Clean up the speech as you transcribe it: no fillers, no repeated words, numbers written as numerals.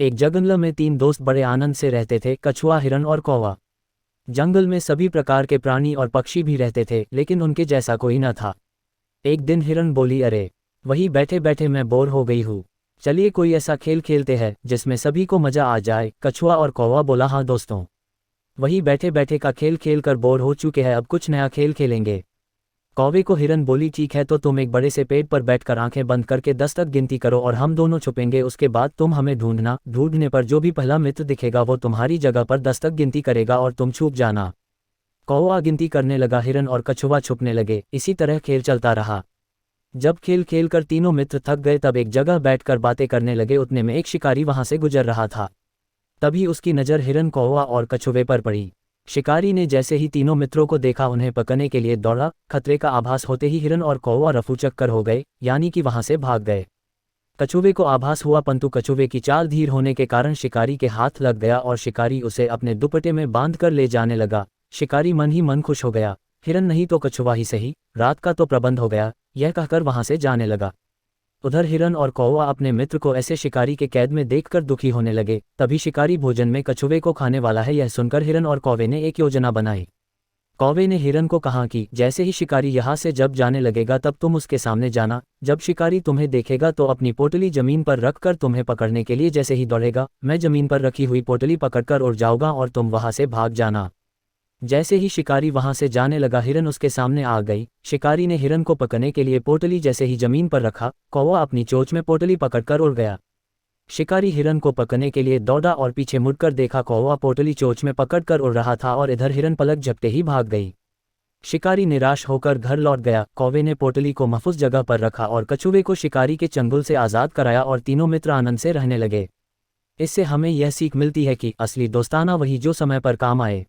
एक जंगल में तीन दोस्त बड़े आनंद से रहते थे, कछुआ, हिरण और कौवा। जंगल में सभी प्रकार के प्राणी और पक्षी भी रहते थे, लेकिन उनके जैसा कोई न था। एक दिन हिरण बोली, अरे वही बैठे बैठे मैं बोर हो गई हूँ, चलिए कोई ऐसा खेल खेलते हैं जिसमें सभी को मजा आ जाए। कछुआ और कौवा बोला, हाँ दोस्तों, वही बैठे बैठे का खेल खेल कर बोर हो चुके हैं, अब कुछ नया खेल खेलेंगे। कौवे को हिरण बोली, ठीक है, तो तुम एक बड़े से पेड़ पर बैठकर आंखें बंद करके 10 तक गिनती करो और हम दोनों छुपेंगे, उसके बाद तुम हमें ढूंढना, ढूंढने पर जो भी पहला मित्र दिखेगा वो तुम्हारी जगह पर 10 तक गिनती करेगा और तुम छुप जाना। कौवा गिनती करने लगा, हिरण और कछुआ छुपने लगे। इसी तरह खेल चलता रहा। जब खेल खेल कर तीनों मित्र थक गए तब एक जगह बैठकर बातें करने लगे। उतने में एक शिकारी वहां से गुजर रहा था। तभी उसकी नज़र हिरण, कौवा और कछुवे पर पड़ी। शिकारी ने जैसे ही तीनों मित्रों को देखा उन्हें पकड़ने के लिए दौड़ा। खतरे का आभास होते ही हिरण और कौवा रफूचक्कर हो गए, यानी कि वहां से भाग गए। कछुवे को आभास हुआ, परंतु कछुवे की चाल धीर होने के कारण शिकारी के हाथ लग गया और शिकारी उसे अपने दुपट्टे में बांध कर ले जाने लगा। शिकारी मन ही मन खुश हो गया, हिरण नहीं तो कछुआ ही सही, रात का तो प्रबंध हो गया, यह कहकर वहां से जाने लगा। उधर हिरण और कौवा अपने मित्र को ऐसे शिकारी के कैद में देखकर दुखी होने लगे। तभी शिकारी भोजन में कछुवे को खाने वाला है, यह सुनकर हिरण और कौवे ने एक योजना बनाई। कौवे ने हिरण को कहा कि जैसे ही शिकारी यहाँ से जब जाने लगेगा तब तुम उसके सामने जाना। जब शिकारी तुम्हें देखेगा तो अपनी पोटली जमीन पर रखकर तुम्हें पकड़ने के लिए जैसे ही दौड़ेगा, मैं जमीन पर रखी हुई पोटली पकड़कर उड़ जाऊंगा और तुम वहां से भाग जाना। जैसे ही शिकारी वहां से जाने लगा, हिरण उसके सामने आ गई। शिकारी ने हिरण को पकड़ने के लिए पोटली जैसे ही जमीन पर रखा, कौवा अपनी चोंच में पोटली पकड़कर उड़ गया। शिकारी हिरण को पकड़ने के लिए दौड़ा और पीछे मुड़कर देखा, कौवा पोटली चोंच में पकड़कर उड़ रहा था और इधर हिरण पलक झपटे ही भाग गई। शिकारी निराश होकर घर लौट गया। कौवे ने पोटली को महफूज जगह पर रखा और कछुवे को शिकारी के चंगुल से आज़ाद कराया और तीनों मित्र आनंद से रहने लगे। इससे हमें यह सीख मिलती है कि असली दोस्ताना वही जो समय पर काम आए।